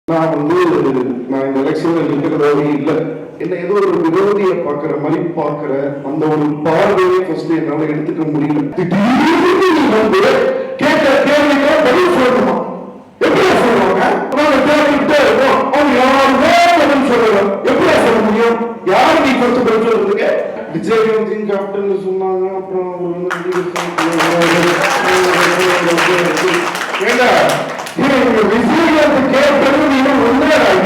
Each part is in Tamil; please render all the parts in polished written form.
நான் இந்த எலெக்ஷன்ல நிற்கிறதாவே இல்லை. என்ன ஏதோ ஒரு விரோதியை பார்க்கிற மாதிரி பார்க்கிற அந்த ஒரு பார்வையை ஃபர்ஸ்ட் என்னால எடுத்துக்க முடியல. திடீர்னு கேட்ட கேள்விக்கு பதில் சொல்லணுமா? எப்படி சொல்லுவாங்க? கேட்டுக்கிட்டே இருக்கோம், அவங்க யாருமே பதில் சொல்லலாம். எப்படி சொல்ல முடியும்? யாரு நீ ஃபர்ஸ்ட் பதில் சொல்றதுக்கு? விஜயகாந்த் கேப்டன் சொன்னாங்க. அப்புறம் விஜயகாந்த் கேப்டன்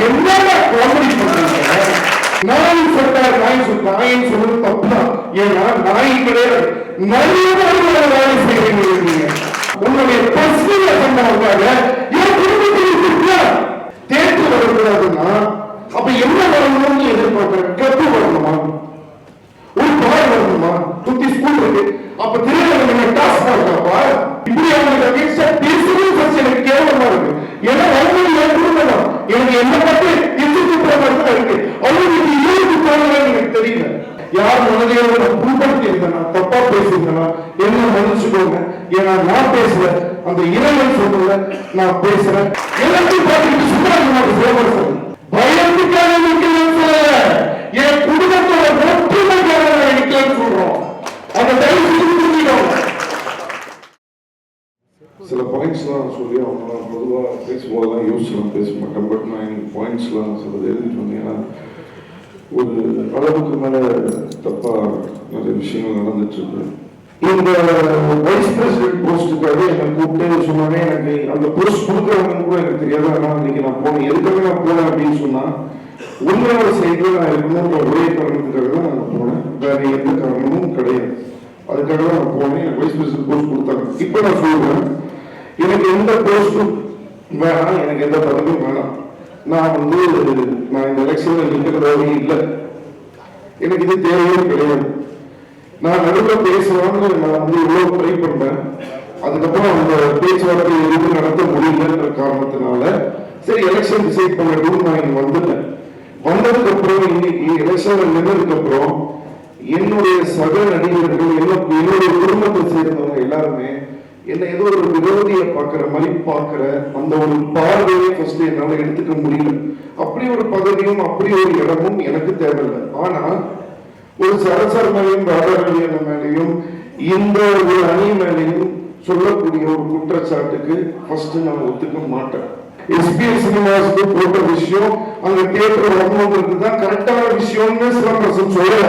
என்ன காமெடி பண்றீங்க? நாய் சொன்னார், நாயின் சொல்றது தப்புதான். ஏன்னா நாய் கிடையாது, நிறைய வேலை செய்யறீங்க. உன்னுடைய பர்சனல் அஜெண்டாவுக்காக என் குடும்பத்தில் தேர்வு வரக்கூடாதுன்னா அப்ப என்ன வரணும்னு எதிர்பார்க்கிறேன்? கப்பு வரணுமா? ஒரு பாய் வரணுமா? சுத்தி ஸ்கூல் இருக்கு. அப்ப திருநெல்வேலி டாஸ்க் இருக்காப்பா. இப்படி அவங்க பேசுறது ஃபர்ஸ்ட் எனக்கு கேவலமா இருக்கு. ஏன்னா அவங்க என் குடும்பம், எனக்கு என்ன பத்தி இருக்கு. அவங்களுக்கு இயல்பு தோணுன்னு எனக்கு தெரியல. யார் மனதையோட நான் புண்படுத்தி இருந்தேன்னா, தப்பா பேசியிருந்தேன்னா என்ன மன்னிச்சுக்கோங்க. ஏன்னா நான் பேசல, அந்த இறைவன் சொல்றத நான் பேசுறேன். எல்லாத்தையும் பார்த்துட்டு சுந்தரகுமார் சிவபரசன் பயந்துக்காக நிற்கிறேன்னு சொல்லல, என் குடும்பத்தோட ஒற்றுமைக்காக நிற்கிறேன்னு சொல்றோம். அந்த தயவு செஞ்சு புரிஞ்சுக்கோங்க. சில பாயிண்ட்ஸ்லாம் சொல்லி அவங்க பொதுவாக பேசும்போதெல்லாம் யோசிச்சுலாம் பேச மாட்டேன். பட் நான் எனக்கு பாயிண்ட்ஸ்லாம் சிலது எழுதிட்டு வந்தேன்னா ஒரு அளவுக்கு மேலே தப்பாக நிறைய விஷயங்கள் நடந்துட்டு இருக்கு. இந்த வைஸ் பிரசிடென்ட் போஸ்ட்டுக்காக என்னை கூப்பிட்டு சொன்னாங்க. எனக்கு அந்த போஸ்ட் கொடுக்குறவங்க கூட எனக்கு தெரியாது. ஆனால் இன்னைக்கு நான் போனேன். எதுக்காக நான் போனேன் அப்படின்னு சொன்னா, உண்மையோட செய்தியில் நான் இருக்கணும்ன்ற ஒரே காரணத்துக்காக தான் நான் போனேன். வேற எந்த காரணமும் கிடையாது. அதுக்காக தான் நான் போனேன். எனக்கு வைஸ் பிரசிடென்ட் போஸ்ட் கொடுத்தாங்க. இப்போ நான் சொல்றேன், எனக்கு எந்த போஸ்டும் வேணாம், எனக்கு எந்த பதவியும் வேணாம். நான் இந்த எலெக்ஷன்ல நிற்கிறதாவே இல்லை. எனக்கு இது தேவையும் கிடையாது. நான் நடுவில் பேசலாம்னு நான் இவ்வளவு ட்ரை பண்ணேன். அதுக்கப்புறம் அந்த பேச்சுவார்த்தை எதுவும் நடத்த முடியலன்ற காரணத்தினால சரி எலெக்ஷன் டிசைட் பண்ணட்டும் நான் இங்க வந்துட்டேன். வந்ததுக்கு அப்புறம் இன்னைக்கு எலெக்ஷன்ல நின்றதுக்கு அப்புறம் என்னுடைய சக நடிகர்கள், என்னுடைய குடும்பத்தை சேர்ந்தவங்க எல்லாருமே என்ன ஏதோ ஒரு விரோதியை பார்க்கிற மாதிரி பார்க்கிற அந்த ஒரு பார்வையை ஃபர்ஸ்ட் என்னால எடுத்துக்க முடியல. அப்படி ஒரு பதவியும் அப்படி ஒரு இடமும் எனக்கு தேவையில்லை. ஆனா ஒரு சரசர் மேலையும் ராதாரவியன் மேலையும் இந்த ஒரு அணி மேலையும் சொல்லக்கூடிய ஒரு குற்றச்சாட்டுக்கு ஃபர்ஸ்ட் நான் ஒத்துக்க மாட்டேன். எஸ்பிஎஸ் சினிமாஸ்க்கு போட்ட விஷயம் அங்க தியேட்டர் வரணுங்கிறது தான் கரெக்டான விஷயம்னு சிலம்பரசன் சொல்ல.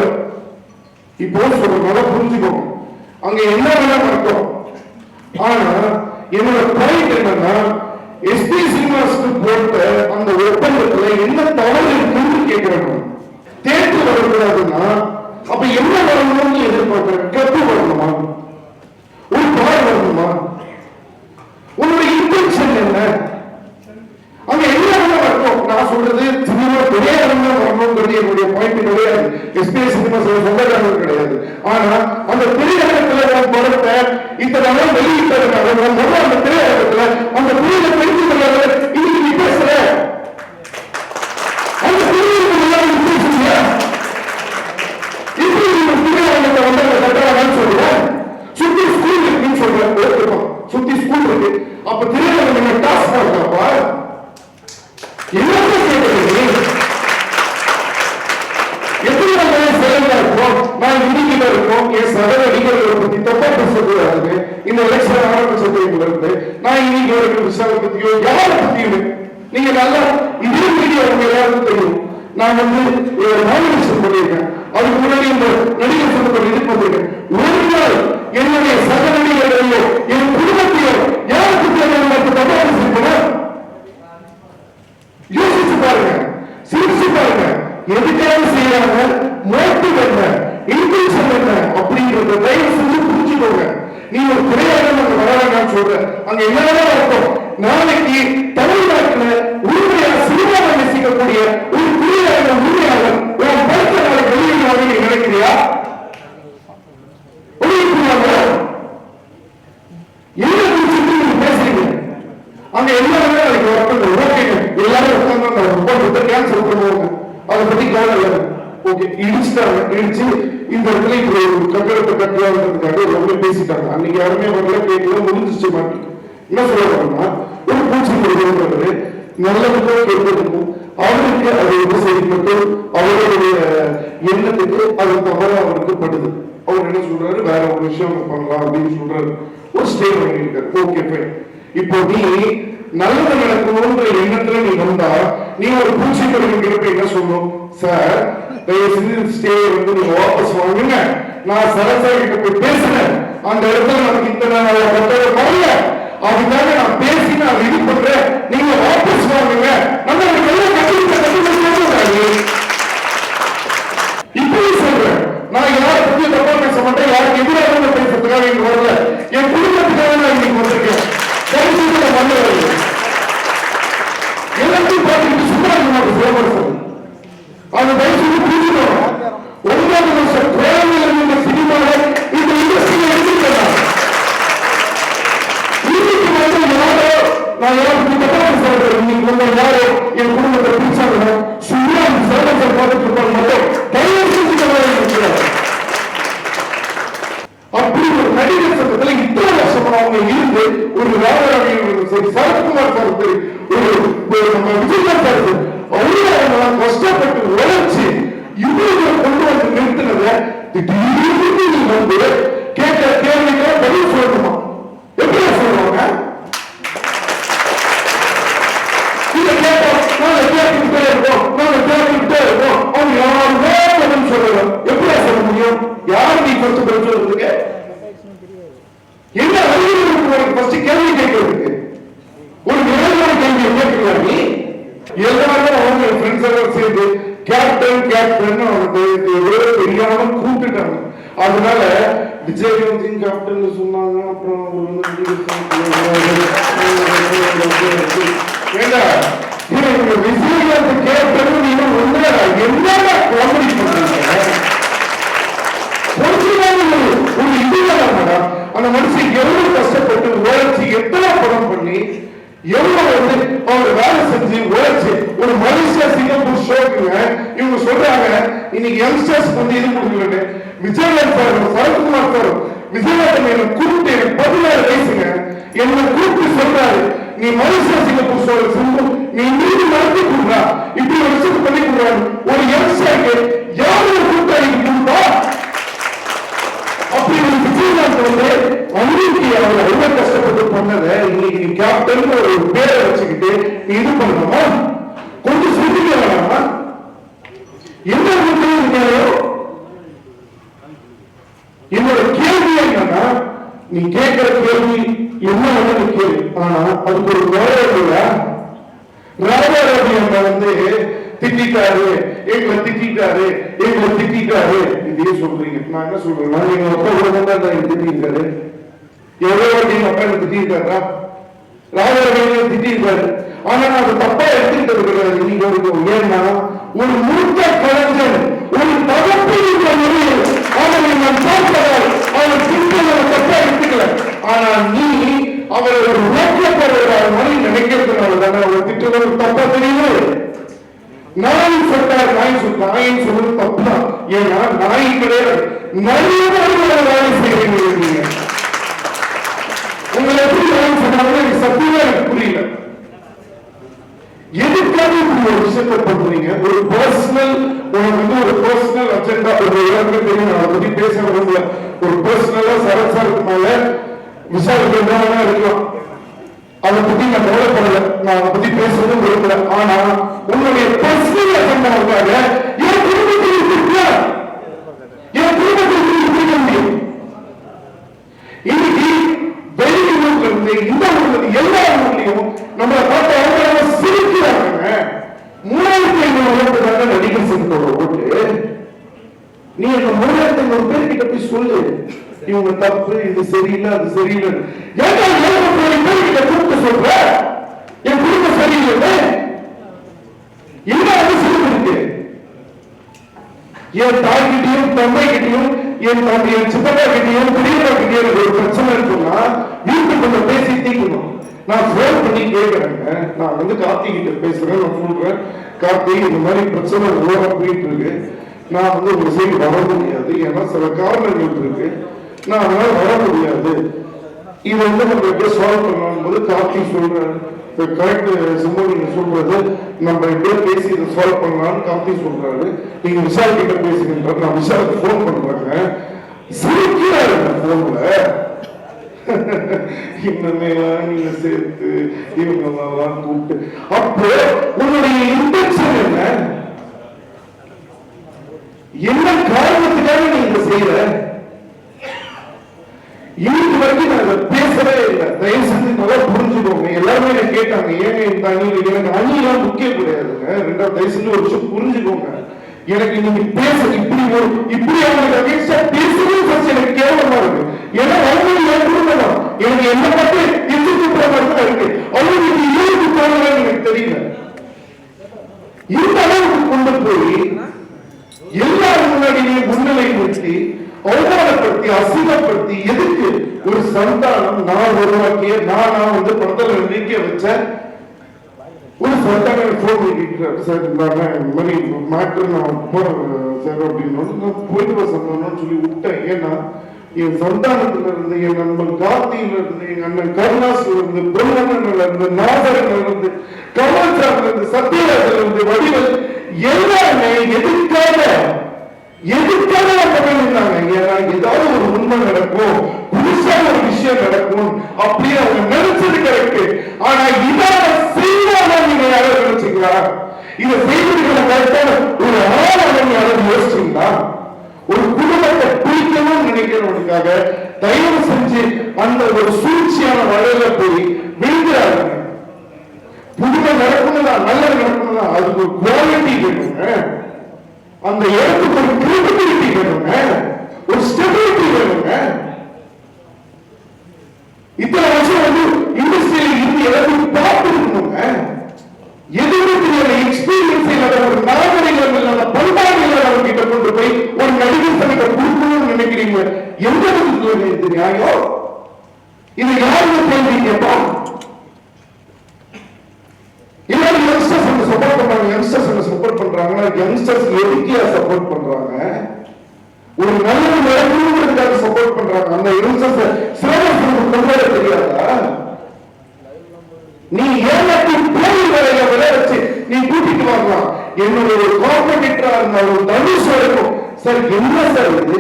இப்போ சொல்றதுனால புரிஞ்சுக்கோங்க, அங்க என்ன வேணா நடக்கும். ஆனா என்னோட பாயிண்ட் என்னன்னா, எஸ்பி சினிமாஸ்க்கு போட்ட அந்த ஒப்பந்தத்துல என்ன தவறு இருக்குன்னு கேட்கிறேன். தேர்வு வரக்கூடாதுன்னா அப்ப என்ன வரணும்னு எதிர்பார்க்கிறேன்? கப்பு வரணுமா? ஒரு பாய் வரணுமா? உன்னுடைய இன்டென்ஷன் என்ன? அங்க என்ன வரணும்? நான் சொல்றது சினிமா பெரிய வரணும்ன்றது என்னுடைய பாயிண்ட் கிடையாது. எஸ்பிஐ சினிமா சொந்தக்காரர்கள் கிடையாது. ஆனா அந்த திரையரங்கத்துல நான் படத்தை இத்தனை நாள் வெளியிட்டதுனால அந்த திரையரங்கத்துல அந்த புரியல தெரிஞ்சு இன்னைக்கு நீ பேசுற அந்த சுத்தி ஸ்கூல் இருக்குன்னு சொல்றேன். சுத்தி ஸ்கூல் இருக்கு. அப்ப திரையரங்க டாஸ்க் இருக்காப்பா. எப்படி நான் இன்னைக்கு இருக்கோம் என் சக நடிகர்களை பத்தி தப்பா பேசக்கூடாது. இந்த எலெக்ஷன் ஆரம்பிச்சதுல இருந்து நான் இன்னைக்கு இருக்கிற விஷயத்தை பத்தியோ யாரை பத்தியும் நீங்க நல்லா இதே மீடியா உங்க எல்லாருக்கும் தெரியும். நான் நாமினேஷன் பண்ணியிருக்கேன். அதுக்கு முன்னாடி இந்த நடிகர் சங்கத்தில் இது பண்ணிருக்கேன். ஒரு நாள் என்னுடைய சக நடிகர்களையோ என் குடும்பத்தையோ யாருக்கு தேவையான தப்பா பேசிருக்கேன்? யோசிச்சு பாருங்க, சிரிச்சு பாருங்க. எதுக்காக செய்யறாங்க, மோட்டிவ் என்ன, இன்டென்ஷன் என்ன அப்படிங்கறத தயவு செஞ்சு புரிஞ்சுக்கோங்க. நீ ஒரு திரையரங்கம் வராங்கன்னு சொல்ற, அங்க என்னதான் அர்த்தம்? நாளைக்கு தமிழ்நாட்டுல உண்மையா சினிமாவை நேசிக்கக்கூடிய ஒரு திரையரங்க உண்மையாளர் உன் படத்தை நாளைக்கு வெளியிடுவாங்க நீ நினைக்கிறியா? என்ன குறிச்சு நீங்க பேசுறீங்க? அங்க எல்லாருமே நாளைக்கு வரப்போ ஓகேங்க, எல்லாரும் உட்கார்ந்து ரொம்ப கேன்சல் பண்ணுவாங்க. அதை பத்தி கவலை இல்லை. ஓகே, இடிச்சுட்டாங்க. இடிச்சு இந்த இடத்துல இப்படி ஒரு கட்டடத்தை கட்டலாம்ன்றதுக்காக ரொம்ப பேசிட்டாங்க. அன்னைக்கு யாருமே வரல, கேட்கல, முடிஞ்சிச்சு. மாட்டி என்ன சொல்றாங்கன்னா, ஒரு பூச்சி நல்லதுக்கும் கெட்டதுக்கும் அவருக்கு அது வந்து செயல்பட்டு அவருடைய எண்ணத்துக்கு அது தவற அவருக்கு படுது. அவர் என்ன சொல்றாரு, வேற ஒரு விஷயம் பண்ணலாம் அப்படின்னு சொல்றாரு. ஒரு ஸ்டேட் வாங்கியிருக்காரு. Okay fine. இப்போ நீ நல்லது நடக்கணும்ன்ற எண்ணத்துல நீ வந்தா நீ ஒரு பூச்சி படிக்கிறப்ப என்ன சொல்லணும், சார் தயவுசெய்து ஸ்டே வந்து நீங்க வாபஸ் வாங்குங்க, நான் சரசா கிட்ட போய் பேசுறேன், அந்த இடத்துல நமக்கு இத்தனை வரல, அதுக்காக நான் பேசி நான் இது பண்றேன், நீங்க வாபஸ் வாங்குங்க, நம்ம இப்படி சொல்றேன். நான் யாரை பத்தி தப்பா பேச மாட்டேன், யாருக்கு எதிராக பேசுறதுக்காக இங்க வரல, என் குடும்பத்துக்காக நான் இன்னைக்கு வந்திருக்கேன். எல்லாத்தையும் பார்த்துட்டு சும்மா அந்த வயசுக்கு புரிஞ்சுக்கணும். 9 வருஷம் கோயிலில் இருந்த சினிமாவை இந்த இண்டஸ்ட்ரியை எடுத்துக்கலாம். இன்னைக்கு வந்து யாரோ நான் யாருக்கு தப்பா சொல்றேன், இன்னைக்கு வந்து யாரோ என் குடும்பத்தை பிடிச்சாங்க சும்மா சேவத்தை பார்த்துட்டு இருப்பாங்க மட்டும் தயவு செஞ்சு அப்படி ஒரு நடிகர் சங்கத்தில் இத்தனை வருஷமா அவங்க இருந்து ஒரு ராஜராஜன் சரி, சரத்குமார் சார் சரி, ஒரு நம்ம விஜயகாந்த் சார் அவங்க கஷ்டப்பட்டு உழைச்சு இவ்வளவு கொண்டு வந்து நிறுத்தினத திடீர்னு நீ வந்து கேட்கிற கேள்விக்கு பதில் சொல்லணுமா? எப்படி சொல்லுவாங்க? இதை கேட்டோம், நாங்க கேட்டுக்கிட்டே இருக்கோம், நாங்க கேட்டுக்கிட்டே இருக்கோம், அவங்க யாருமே பதில் சொல்லணும். எப்படி சொல்ல முடியும்? யாரு நீ ஃபர்ஸ்ட் பதில் சொல்றதுக்கு? என்ன அறிவு ஃபர்ஸ்ட் கேள்வி கேட்கறதுக்கு? ஒரு நிலையான கேள்வியை கேட்கிறார் நீ. எல்லாரும் அவங்க ஃப்ரெண்ட்ஸ் எல்லாம் சேர்ந்து கேப்டன் கேப்டன் அவனுக்கு தெரியாம கூப்பிட்டுட்டாங்க. அதனால விஜயகாந்த் கேப்டன் சொன்னாங்க. அப்புறம் விஜயகாந்த் கேப்டன் நீங்க ஒண்ணு என்ன காமெடி பண்றீங்க? ஒரு இதுதான் மேடம். அந்த மனுஷன் எவ்வளவு கஷ்டப்பட்டு உழைச்சி எத்தனை படம் பண்ணி எவ்வளவு வந்து அவங்க வேலை செஞ்சு உழைச்சு ஒரு மலேசியா சிங்கப்பூர் ஷோக்குங்க இவங்க சொல்றாங்க இன்னைக்கு யங்ஸ்டர்ஸ் வந்து இது கொடுக்கலன்னு. விஜயகாந்த் சார், சரத்குமார் சார் விஜயகாந்த் என்ன கூப்பிட்டு 16 வயசுங்க என்ன கூப்பிட்டு சொல்றாரு, நீ மலேசியா சிங்கப்பூர் ஷோ சிம்பு நீ மீது நடத்தி கொடுறா, இப்படி ஒரு விஷயத்தை பண்ணி கொடுறாரு. ஒரு யங்ஸ்டருக்கு யாரு கூப்பிட்டாரு கொடுப்பா? அப்படி ஒரு விஜயகாந்த் வந்து அன்னைக்கு அவங்க எவ்வளவு கஷ்டப்பட்டு பண்ணத இன்னைக்கு நீ கேப்டன் ஒரு பேரை வச்சுக்கிட்டு நீ இது பண்ணணுமா? கொஞ்சம் சிந்திக்க வேணாமா? என்ன இருக்காரோ? என்னோட கேள்வி என்னன்னா, நீ கேட்கிற கேள்வி என்ன வந்து கேள்வி, ஆனா அதுக்கு ஒரு வேலை ராஜாரவி அம்மா வந்து திட்டாரு, எங்களை திட்டாரு, எங்களை திட்டாரு இதே சொல்றீங்க. நான் என்ன சொல்றேன்னா, எங்க அப்பா உடனே திட்டிருக்காரு, எவ்வளவு எங்க அப்பா எனக்கு திட்டிருக்காரா? ராஜாரவி திட்டிருக்காரு. ஆனா நான் அது தப்பா எடுத்துக்கிட்டது கிடையாது இன்னைக்கு வரைக்கும். ஏன்னா ஒரு மூத்த கலைஞர் ஒரு தகப்பில் அவரை நான் பார்ப்பதால் அவர் திட்டங்களை தப்பா எடுத்துக்கல. ஆனா நீ அவரை ஒரு நோக்கப்படுற மாதிரி நினைக்கிறதுனால தானே அவர் திட்டங்கள் தப்பா தெரியுது. நாய் சொல்றார், நாய் நாயின்னு சொல்றது தப்புதான். ஏன்னா நாய் கிடையாது, நிறைய வேலை செய்யறீங்க. உங்களை எப்படி நாய் சொன்னாலும் எனக்கு சத்தியமா எனக்கு புரியல. எதுக்காக இப்படி ஒரு விஷயத்தை பண்றீங்க? ஒரு பர்சனல், உனக்கு வந்து ஒரு பர்சனல் அஜெண்டா, ஒரு எல்லாருமே தெரியும், அதை பத்தி பேச விரும்பல. ஒரு பர்சனலா சரசாருக்கு மேல விசாரிக்கிறதா இருக்கலாம், அதை பத்தி நான் கவலைப்படல, நான் அதை பத்தி பேசுறதும் விரும்பல. ஆனா உன்னுடைய பர்சனல் அஜெண்டாவுக்காக என் குடும்பத்தில் இருக்க, என் குடும்பத்தில் இருக்க முடியும். இன்னைக்கு வெளியூர்ல இருந்து இந்த ஊர்ல எல்லா ஊர்லயும் நம்மளை பார்த்து அவங்க சிரிக்கிறாங்க. 3500 தாங்க நடிகர் சங்கத்தோட ஓட்டு. நீ அந்த 3500 பேர்கிட்ட போய் சொல்லு, இவங்க தப்பு, இது சரியில்லை, அது சரியில்லை. ஏன்னா 7 பேர்கிட்ட கூப்பிட்டு சொல்ற என் குடும்பம் சரியில்லை, என்ன அவசியம் இருக்கு? என் தாய்கிட்டையும் தந்தைகிட்டையும் என் சித்தப்பா கிட்டையும் பெரியப்பா கிட்டையும் ஒரு பிரச்சனை இருக்குன்னா வீட்டுக்குள்ள பேசி தீக்கணும். நான் போன் பண்ணி கேட்கிறேங்க, நான் வந்து கார்த்தி கிட்ட பேசுறேன், நான் சொல்றேன், கார்த்தி இந்த மாதிரி பிரச்சனை ஓர போயிட்டு இருக்கு, நான் வந்து உங்க சைடு வர முடியாது, ஏன்னா சில காரணங்கள் இருக்கு, நான் அதனால வர முடியாது, இதை வந்து நம்ம எப்படி சால்வ் பண்ணலாம் போது கார்த்தி சொல்றேன், கரெக்ட் சிம்பு நீங்க சொல்றது, நம்ம இப்படியே பேசி இதை சால்வ் பண்ணலாம்னு கார்த்தி சொல்றாரு. நீங்க விஷால் கிட்ட பேசுகின்ற, நான் விஷாலுக்கு போன் பண்றேங்க, சிரிக்கிறாரு போன்ல. இன்னமே நீங்க சேர்த்து இவங்க கூப்பிட்டு, அப்போ உன்னுடைய இன்டென்ஷன் என்ன காரணத்துக்காக நீங்க செய்யற? இன்னைக்கு வரைக்கும் நான் அதை பேசவே இல்லை. தயவு செஞ்சு நல்லா புரிஞ்சுக்கோங்க. எல்லாருமே என்ன கேட்டாங்க, ஏங்க இந்த அணியில் எனக்கு அணியெல்லாம் முக்கியம் கிடையாதுங்க. ரெண்டாவது தயவு செஞ்சு ஒரு விஷயம் புரிஞ்சுக்கோங்க. எனக்கு நீங்க பேச இப்படி அவங்களுக்கு அகேன்ஸ்டா பேசவே ஃபர்ஸ்ட் எனக்கு கேவலமா இருக்கு. ஏன்னா அவங்க என் குடும்பம், எனக்கு என்ன பத்தி எந்த குடும்பம் தான் இருக்கு. அவங்களுக்கு இயல்பு போகலன்னு எனக்கு தெரியல. இந்த அளவுக்கு கொண்டு போய் எல்லாரும் முன்னாடியே முன்னிலை நிறுத்தி அவமானப்படுத்தி அசிங்கப்படுத்தி, எதுக்கு? ஒரு சந்தானம் நான் உருவாக்கிய, நான் வந்து படத்துல நீக்க வச்ச ஒரு சந்தானம் போன் பண்ணிட்டு சார், இந்த மாதிரி மேட்ரு நான் போறேன் சார் அப்படின்னு நான் போயிட்டு சந்தானம்னு சொல்லி விட்டேன். ஏன்னா என் சந்தானத்துல இருந்து, என் நண்பன் கார்த்தியில இருந்து, எங்க அண்ணன் கருணாஸ்ல இருந்து, பொன்னண்ணன்ல இருந்து, நாதரன்ல இருந்து, கமல்சார்ல இருந்து, சத்யராஜ்ல இருந்து, வடிவல் எல்லாருமே எதுக்காக நம்ம பண்ணிருந்தாங்க. ஏன்னா ஏதாவது ஒரு உண்மை நடக்கும், புதுசா ஒரு விஷயம் நடக்கும் அப்படின்னு அவங்க நினைச்சது கரெக்ட். ஆனா இதான செய்வாங்க நீங்க யாரும் நினைச்சீங்களா? இதை செய்வதற்கான கரெக்டான ஒரு ஆளாக யாரும் யோசிச்சீங்களா? ஒரு குடும்பத்தை பிடிக்கணும்னு நினைக்கிறவனுக்காக தயவு செஞ்சு அந்த ஒரு சூழ்ச்சியான வலையில போய் விழுந்துறாங்க. புதுமை நடக்கணும்தான், நல்லது நடக்கணும்தான், அதுக்கு ஒரு குவாலிட்டி வேணுங்க. அந்த இடத்துக்கு ஒரு கிரெடிபிலிட்டி வேணுங்க, ஒரு ஸ்டெபிலிட்டி வேணுங்க. இத்தனை வருஷம் வந்து இண்டஸ்ட்ரியில இருந்து எல்லாத்தையும் பார்த்து இருக்கணுங்க. எதுவுமே தெரியாத, எக்ஸ்பீரியன்ஸ் இல்லாத, ஒரு நாகரிகம் இல்லாத, பண்பாடு இல்லாத கிட்ட கொண்டு போய் ஒரு நடிகர் சங்கத்தை கொடுக்கணும்னு நினைக்கிறீங்க. எந்த விதத்துல இது நியாயம்? இதை யாருமே கேள்வி கேட்பா? எல்லாரும் யங்ஸ்டர்ஸ் சப்போர்ட் பண்றாங்க, யங்ஸ்டர்ஸ் சப்போர்ட் பண்றாங்கன்னா யங்ஸ்டர்ஸ் எதுக்கே சப்போர்ட் பண்றாங்க? ஒரு நல்லது நடக்கணுங்கிறதுக்காக சப்போர்ட் பண்றாங்க. அந்த யங்ஸ்டர்ஸ் சிலபஸ் கொண்டு வர தெரியாதா? நீ ஏமாத்தி போய் வரைய விட வச்சு நீ கூட்டிட்டு வரலாம். என்னோட ஒரு காம்படிட்டரா இருந்தாலும் தனுஷ் வரைக்கும் சார், என்ன சார் இது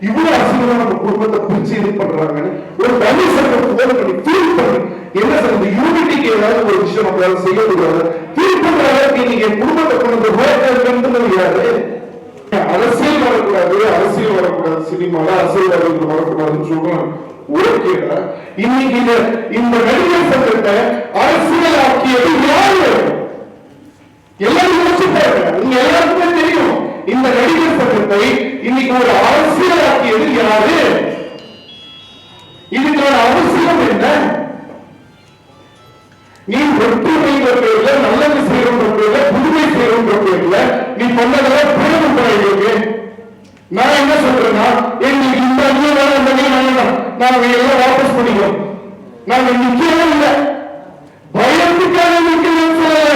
இவ்வளவு அசிங்கமா நம்ம குடும்பத்தை பிரிச்சு இது பண்றாங்கன்னு ஒரு தனுஷ் போன் பண்ணி ஃபீல் பண்ணி, என்ன சார் இந்த யூனிட்டிக்கு ஏதாவது ஒரு விஷயம் நம்மளால செய்ய முடியாது, ஃபீல் பண்ற அளவுக்கு நீங்க குடும்பத்தை கொண்டு போய் யாரு? அரசியல் வரக்கூடாது, அரசியல் வரக்கூடாது, சினிமால அரசியல்வாதிகள் வரக்கூடாதுன்னு சொல்றாங்க. ஓகேடா, இன்னைக்கு இந்த நடிகர் சங்கத்தை அரசியல் ஆக்கியது யாரு? எல்லாரும் யோசிப்பாங்க. உங்க எல்லாருக்குமே தெரியும், இந்த நடிகர் சங்கத்தை இன்னைக்கு ஒரு அரசியல் ஆக்கியது யாரு? இதுக்கான அவசியம் என்ன? நீ ஒற்றுமைங்கிற பேர்ல, நல்லது செய்யறோன்ற பேர்ல, புதுமை செய்யறோன்ற பேர்ல நீ பண்ணதெல்லாம் பிரயோகம் பண்ண. நான் என்ன சொல்றேன்னா, எங்களுக்கு இந்த அணியை வேணும், இந்த அணியை வேணும், நாங்க எல்லாம் வாபஸ் பண்ணிக்கிறோம். நாங்க நிக்கவே இல்லை, பயத்துக்காக நிக்கலன்னு சொல்லல,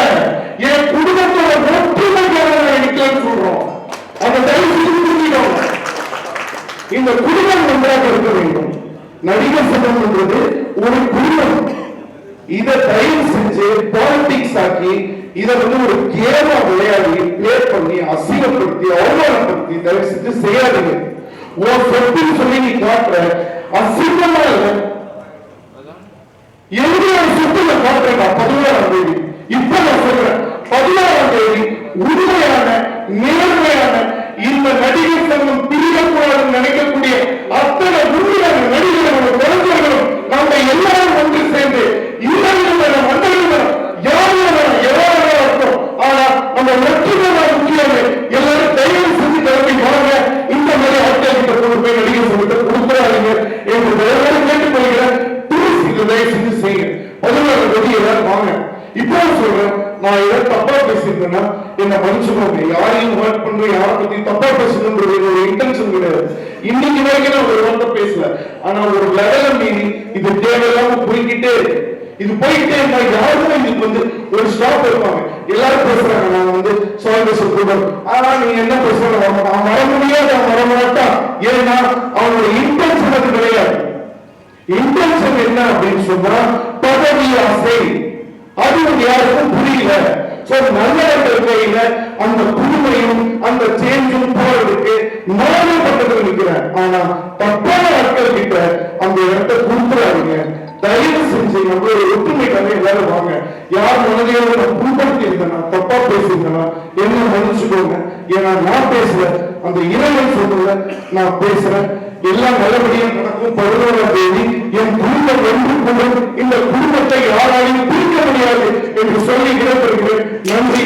என் குடும்பத்தோட ஒற்றுமைக்காக நிக்கலன்னு சொல்றோம். அந்த தயவு செஞ்சு புரிஞ்சுக்கோங்க. இந்த குடும்பம் ஒன்றாக இருக்க வேண்டும். நடிகர் சங்கம் என்பது ஒரு குடும்பம். இதை தயவு செஞ்சு பாலிடிக்ஸ் ஆக்கி, இதை வந்து ஒரு கேமா விளையாடி பிளே பண்ணி அசிங்கப்படுத்தி அவமானப்படுத்தி தயவு செஞ்சு செய்யாதீங்க. உன் சொத்துன்னு சொல்லி நீ காட்டுற அசிங்கமா இல்ல. என்னுடைய சொத்துல காட்டுறேன் 16ஆம் தேதி. இப்ப நான் சொல்றேன், 16ஆம் தேதி உண்மையான நேர்மையான இந்த நடிகர் சங்கம் பிரியக்கூடாதுன்னு நினைக்கக்கூடிய அத்தனை உண்மையான நடிகர்களும் கலைஞர்களும் நம்ம எல்லாரும் ஒன்று சேர்ந்து இந்த மண்டலம் யாரும் இருக்கும். ஆனா நம்ம ஒற்றுமை முக்கியமே. எல்லாரும் தயவு செஞ்சு கிளம்பி வாங்க. இந்த மாதிரி ஆட்கள் கொண்டு போய் நடிகர் சங்கத்தை கொடுத்துறாங்க என்று தயவு கேட்டுக்கொள்கிறேன். இதை தயவு செஞ்சு செய்யுங்க. 16ஆம் தேதி எல்லாரும் வாங்க. இப்போ சொல்றேன், நான் ஏதாவது தப்பா பேசியிருந்தேன்னா என்ன மன்னிச்சுக்கோங்க. யாரையும் ஹர்ட் பண்ற, யாரை பத்தி தப்பா பேசணும்ன்றது என்னோட இன்டென்ஷன் கிடையாது. இன்னைக்கு வரைக்கும் நான் ஒரு வார்த்தை பேசல. ஆனா ஒரு லெவல மீறி இது தேவையில்லாம போய்கிட்டே இது போயிட்டே இருந்தா யாருமே இதுக்கு வந்து ஒரு ஸ்டாப் இருப்பாங்க. எல்லாரும் பேசுறாங்க, நான் வந்து சொல்றேன், ஆனா நீங்க என்ன பேசுறாங்க, அவன் வர முடியாது, அவன் வர மாட்டான். ஏன்னா அவனோட இன்டென்ஷன் அது கிடையாது. இன்டென்ஷன் என்ன அப்படின்னு சொன்னா பதவி ஆசை. அது யாருக்கும் புரியல. நல்லவர்கள் கையில அந்த புதுமையும் அந்த சேஞ்சும் போறதுக்கு நானே பக்கத்தில் நிற்கிறேன். ஆனா தப்பான ஆட்கள் கிட்ட அந்த இடத்தை கொடுத்துறாங்க. தயவு செஞ்சு நம்மளோட ஒற்றுமைக்காக எல்லாரும் வாங்க. யார் மனதையோட நான் புண்படுத்தி இருந்தேன்னா, தப்பா பேசியிருந்தேன்னா என்ன மன்னிச்சுக்கோங்க. ஏன்னா நான் பேசல, அந்த இறைவன் சொல்றத நான் பேசுறேன். எல்லாம் நல்லபடியாக நடக்கும். 11ஆம் தேதி என் குடும்பம் ஒன்று கூடும். இந்த குடும்பத்தை யாராலையும் பிரிக்க முடியாது என்று சொல்லி விடைபெறுகிறேன். நன்றி.